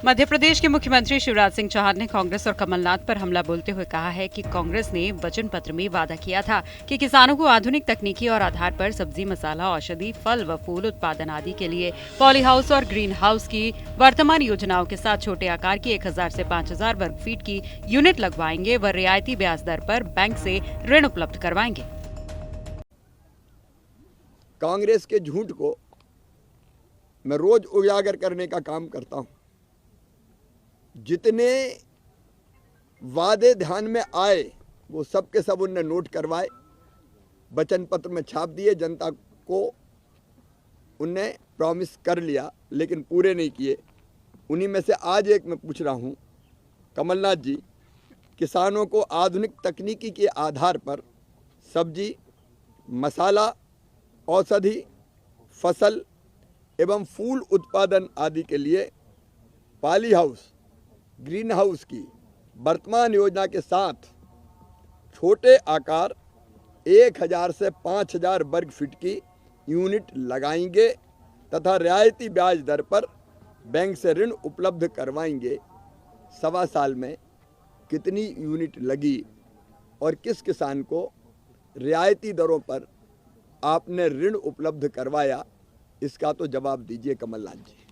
मध्य प्रदेश के मुख्यमंत्री शिवराज सिंह चौहान ने कांग्रेस और कमलनाथ पर हमला बोलते हुए कहा है कि कांग्रेस ने वचन पत्र में वादा किया था कि किसानों को आधुनिक तकनीकी और आधार पर सब्जी, मसाला, औषधि, फल व फूल उत्पादन आदि के लिए पॉली हाउस और ग्रीन हाउस की वर्तमान योजनाओं के साथ छोटे आकार की 1000 से 5000 वर्ग फीट की यूनिट लगवाएंगे व रियायती ब्याज दर पर बैंक से ऋण उपलब्ध करवाएंगे। कांग्रेस के झूठ को मैं रोज उजागर करने का काम करता हूं। जितने वादे ध्यान में आए वो सब के सब उनने नोट करवाए, वचन पत्र में छाप दिए, जनता को उनने प्रॉमिस कर लिया लेकिन पूरे नहीं किए। उन्हीं में से आज एक मैं पूछ रहा हूं, कमलनाथ जी, किसानों को आधुनिक तकनीकी के आधार पर सब्जी, मसाला, औषधि, फसल एवं फूल उत्पादन आदि के लिए पॉली हाउस, ग्रीन हाउस की वर्तमान योजना के साथ छोटे आकार 1000 से 5000 वर्ग फीट की यूनिट लगाएंगे तथा रियायती ब्याज दर पर बैंक से ऋण उपलब्ध करवाएंगे। 1.25 साल में कितनी यूनिट लगी और किस किसान को रियायती दरों पर आपने ऋण उपलब्ध करवाया, इसका तो जवाब दीजिए कमलनाथ जी।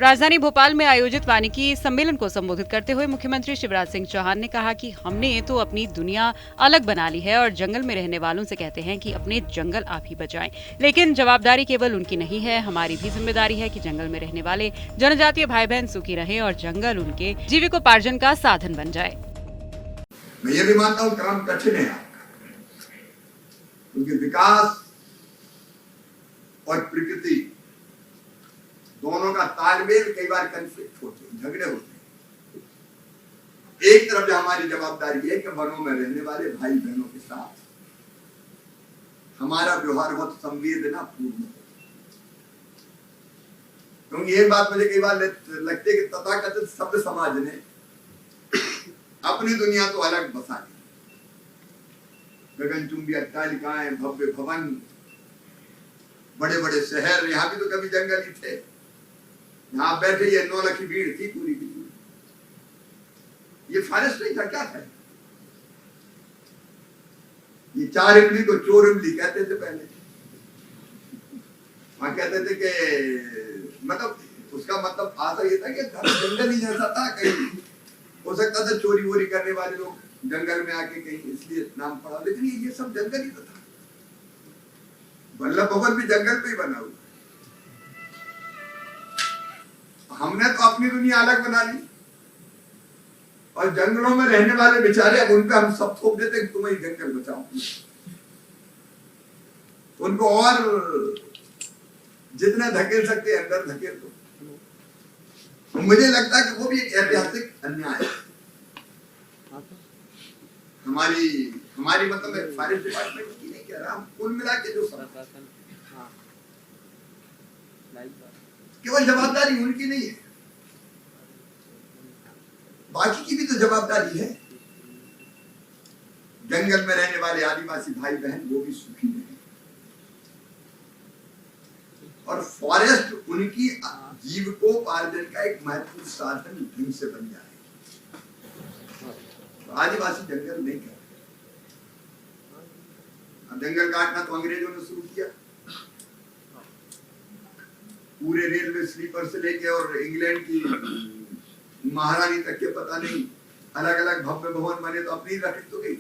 राजधानी भोपाल में आयोजित वानिकी सम्मेलन को संबोधित करते हुए मुख्यमंत्री शिवराज सिंह चौहान ने कहा कि हमने तो अपनी दुनिया अलग बना ली है और जंगल में रहने वालों से कहते हैं कि अपने जंगल आप ही बचाएं। लेकिन जवाबदारी केवल उनकी नहीं है, हमारी भी जिम्मेदारी है कि जंगल में रहने वाले जनजातीय भाई बहन सुखी रहें और जंगल उनके जीविकोपार्जन का साधन बन जाए। मैं ये भी मानता हूँ काम कठिन है क्योंकि विकास और प्रकृति दोनों का तालमेल कई बार कन्फ्लिक्ट होते हैं, झगड़े होते हैं। एक तरफ हमारी जवाबदारी है कि वनों में रहने वाले भाई बहनों के साथ हमारा व्यवहार बहुत संवेदनापूर्ण हो, क्योंकि ये बात मुझे कई बार लगती है कि तथाकथित सभ्य समाज ने अपनी दुनिया तो अलग बसा ली। गगनचुंबी अट्टालिकाएं, भव्य भवन, बड़े बड़े शहर, यहाँ भी तो कभी जंगल ही थे। यहाँ बैठे ये 9 लाख की भीड़ थी पूरी की पूरी। ये फॉरेस्ट नहीं था, क्या था? ये 4 इमली को चोर इमली कहते थे पहले। वहां कहते थे कि मतलब उसका मतलब आता ये था कि जंगल ही जैसा था। कहीं हो सकता था चोरी वोरी करने वाले लोग जंगल में आके कहीं, इसलिए नाम पड़ा। लेकिन ये सब जंगल ही तो था। वल्लभ भवन भी जंगल पे ही बना हुआ। हमने तो अपनी दुनिया अलग बना ली और जंगलों में रहने वाले बेचारे, अब उन पे हम सब थोप देते कि तुम ही जंगल बचाओ। उनको और जितना धकेल सकते अंदर धकेल दो। मुझे लगता है कि वो भी एक ऐतिहासिक अन्याय है। हमारी मतलब फॉरेस्ट डिपार्टमेंट की नहीं कह रहा, हम कुल मिला के जो केवल जवाबदारी उनकी नहीं है, बाकी की भी तो जवाबदारी है। जंगल में रहने वाले आदिवासी भाई बहन वो भी सुखी रहे और फॉरेस्ट उनकी जीविकोपार्जन का एक महत्वपूर्ण साधन ढंग से बन जाए। तो आदिवासी जंगल नहीं कर, अब जंगल काटना तो अंग्रेजों ने शुरू किया। पूरे रेलवे स्लीपर से लेके और इंग्लैंड की महारानी तक के पता नहीं अलग अलग भव्य भवन बने, तो अपनी रखी तो गई।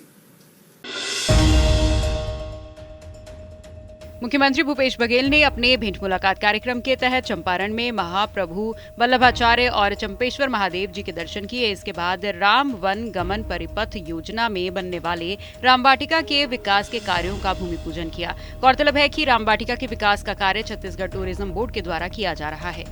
मुख्यमंत्री भूपेश बघेल ने अपने भेंट मुलाकात कार्यक्रम के तहत चंपारण में महाप्रभु वल्लभाचार्य और चंपेश्वर महादेव जी के दर्शन किए। इसके बाद राम वन गमन परिपथ योजना में बनने वाले रामवाटिका के विकास के कार्यों का भूमि पूजन किया। गौरतलब है कि रामवाटिका के विकास का कार्य छत्तीसगढ़ टूरिज्म बोर्ड के द्वारा किया जा रहा है।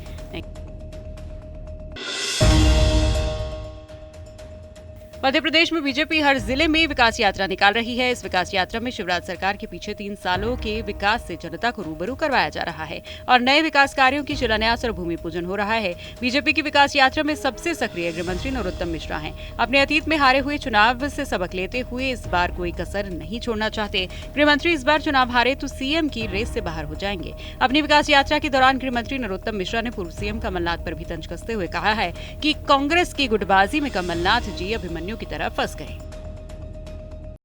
मध्य प्रदेश में बीजेपी हर जिले में विकास यात्रा निकाल रही है। इस विकास यात्रा में शिवराज सरकार के पीछे 3 सालों के विकास से जनता को रूबरू करवाया जा रहा है और नए विकास कार्यों की शिलान्यास और भूमि पूजन हो रहा है। बीजेपी की विकास यात्रा में सबसे सक्रिय गृह मंत्री नरोत्तम मिश्रा हैं। अपने अतीत में हारे हुए चुनाव से सबक लेते हुए इस बार कोई कसर नहीं छोड़ना चाहते। गृह मंत्री इस बार चुनाव हारे तो सीएम की रेस से बाहर हो जाएंगे। अपनी विकास यात्रा के दौरान गृह मंत्री नरोत्तम मिश्रा ने पूर्व सीएम कमलनाथ पर भी तंज कसते हुए कहा है कि कांग्रेस की गुटबाजी में कमलनाथ जी अभिमन्यु की तरह फंस गए।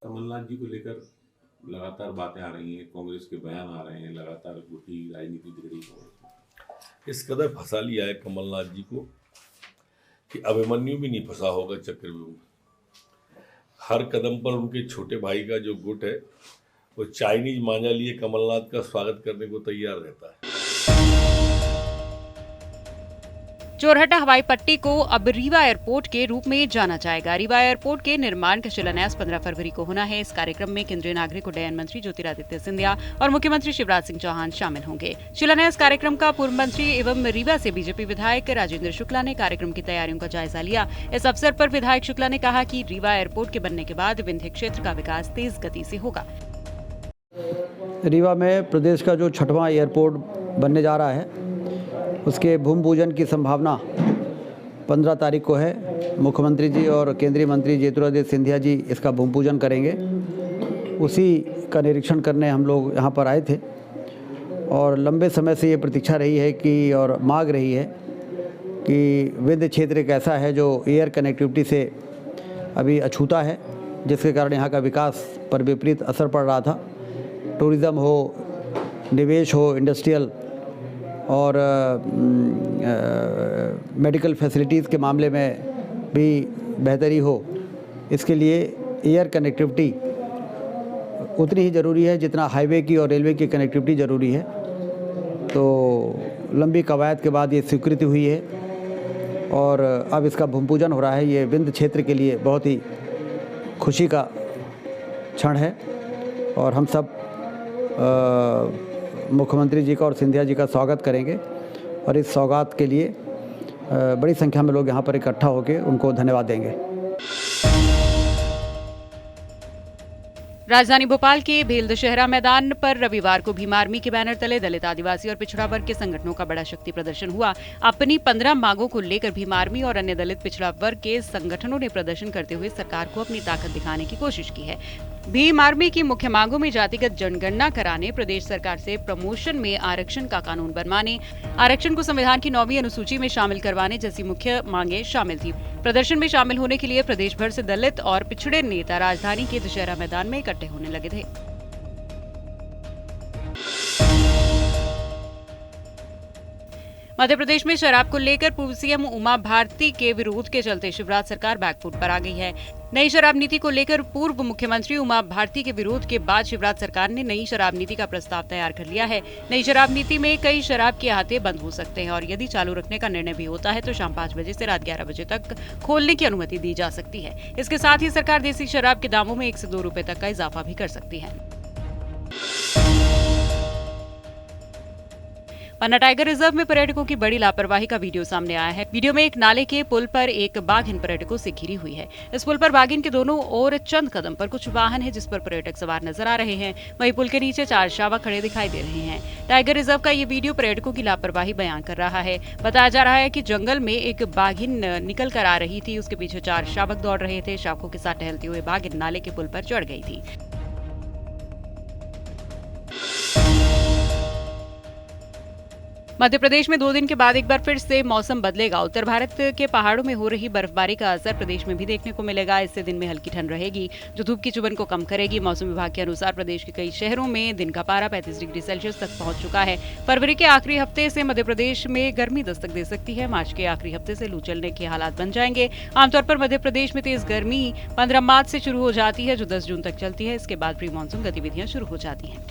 कमलनाथ जी को लेकर लगातार बातें आ रही हैं, कांग्रेस के बयान आ रहे हैं, लगातार गुटी राजनीति बिगड़ी कांग्रेस। इस कदर फंसा लिया है कमलनाथ जी को कि अभिमन्यु भी नहीं फंसा होगा चक्रव्यूह। हर कदम पर उनके छोटे भाई का जो गुट है वो चाइनीज मांझा लिए कमलनाथ का स्वागत करने को तैयार रहता है। जोरहट्टा हवाई पट्टी को अब रीवा एयरपोर्ट के रूप में जाना जाएगा। रीवा एयरपोर्ट के निर्माण का शिलान्यास 15 फरवरी को होना है। इस कार्यक्रम में केंद्रीय नागरिक उड्डयन मंत्री ज्योतिरादित्य सिंधिया और मुख्यमंत्री शिवराज सिंह चौहान शामिल होंगे। शिलान्यास कार्यक्रम का पूर्व मंत्री एवं रीवा से बीजेपी विधायक राजेंद्र शुक्ला ने कार्यक्रम की तैयारियों का जायजा लिया। इस अवसर पर विधायक शुक्ला ने कहा कि रीवा एयरपोर्ट के बनने के बाद विंध्य क्षेत्र का विकास तेज गति से होगा। रीवा में प्रदेश का जो 6वां एयरपोर्ट बनने जा रहा है उसके भूमि पूजन की संभावना 15 तारीख को है। मुख्यमंत्री जी और केंद्रीय मंत्री ज्योतिरादित्य सिंधिया जी इसका भूमि पूजन करेंगे। उसी का निरीक्षण करने हम लोग यहाँ पर आए थे और लंबे समय से ये प्रतीक्षा रही है कि और मांग रही है कि विंध्य क्षेत्र एक ऐसा है जो एयर कनेक्टिविटी से अभी अछूता है, जिसके कारण यहाँ का विकास पर विपरीत असर पड़ रहा था। टूरिज़्म हो, निवेश हो, इंडस्ट्रियल और मेडिकल फैसिलिटीज़ के मामले में भी बेहतरी हो, इसके लिए एयर कनेक्टिविटी उतनी ही ज़रूरी है जितना हाईवे की और रेलवे की कनेक्टिविटी ज़रूरी है। तो लंबी कवायद के बाद ये स्वीकृति हुई है और अब इसका भूमि पूजन हो रहा है। ये विंध्य क्षेत्र के लिए बहुत ही खुशी का क्षण है और हम सब मुख्यमंत्री जी का और सिंधिया जी का स्वागत करेंगे और इस सौगात के लिए बड़ी संख्या में लोग यहाँ पर इकट्ठा होकर उनको धन्यवाद देंगे। राजधानी भोपाल के भेल दशहरा मैदान पर रविवार को भीम आर्मी के बैनर तले दलित, आदिवासी और पिछड़ा वर्ग के संगठनों का बड़ा शक्ति प्रदर्शन हुआ। अपनी 15 मांगों को लेकर भीम आर्मी और अन्य दलित पिछड़ा वर्ग के संगठनों ने प्रदर्शन करते हुए सरकार को अपनी ताकत दिखाने की कोशिश की है। भीम आर्मी की मुख्य मांगों में जातिगत जनगणना कराने, प्रदेश सरकार से प्रमोशन में आरक्षण का कानून बनवाने, आरक्षण को संविधान की 9वीं अनुसूची में शामिल करवाने जैसी मुख्य मांगें शामिल थी। प्रदर्शन में शामिल होने के लिए प्रदेश भर से दलित और पिछड़े नेता राजधानी के दशहरा मैदान में इकट्ठे होने लगे थे। मध्य प्रदेश में शराब को लेकर पूर्व सीएम उमा भारती के विरोध के चलते शिवराज सरकार बैकफुट पर आ गई है। नई शराब नीति को लेकर पूर्व मुख्यमंत्री उमा भारती के विरोध के बाद शिवराज सरकार ने नई शराब नीति का प्रस्ताव तैयार कर लिया है। नई शराब नीति में कई शराब के अहाते बंद हो सकते हैं और यदि चालू रखने का निर्णय भी होता है तो शाम 5 बजे से रात 11 बजे तक खोलने की अनुमति दी जा सकती है। इसके साथ ही सरकार देसी शराब के दामों में 1 से 2 रुपए तक का इजाफा भी कर सकती है। पन्ना टाइगर रिजर्व में पर्यटकों की बड़ी लापरवाही का वीडियो सामने आया है। वीडियो में एक नाले के पुल पर एक बाघिन पर्यटकों से घिरी हुई है। इस पुल पर बाघिन के दोनों ओर चंद कदम पर कुछ वाहन है जिस पर पर्यटक सवार नजर आ रहे हैं। वहीं पुल के नीचे 4 शावक खड़े दिखाई दे रहे हैं। टाइगर रिजर्व का ये वीडियो पर्यटकों की लापरवाही बयान कर रहा है। बताया जा रहा है कि जंगल में एक बाघिन निकल कर आ रही थी, उसके पीछे 4 शावक दौड़ रहे थे। शावकों के साथ टहलते हुए बाघिन नाले के पुल पर चढ़ गई थी। मध्य प्रदेश में 2 दिन के बाद एक बार फिर से मौसम बदलेगा। उत्तर भारत के पहाड़ों में हो रही बर्फबारी का असर प्रदेश में भी देखने को मिलेगा। इससे दिन में हल्की ठंड रहेगी जो धूप की चुभन को कम करेगी। मौसम विभाग के अनुसार प्रदेश के कई शहरों में दिन का पारा 35 डिग्री सेल्सियस तक पहुंच चुका है। फरवरी के आखिरी हफ्ते से मध्य प्रदेश में गर्मी दस्तक दे सकती है। मार्च के आखिरी हफ्ते से लू चलने के हालात बन जाएंगे। आमतौर पर मध्य प्रदेश में तेज गर्मी 15 मार्च से शुरू हो जाती है जो 10 जून तक चलती है। इसके बाद प्री मानसून गतिविधियां शुरू हो जाती हैं।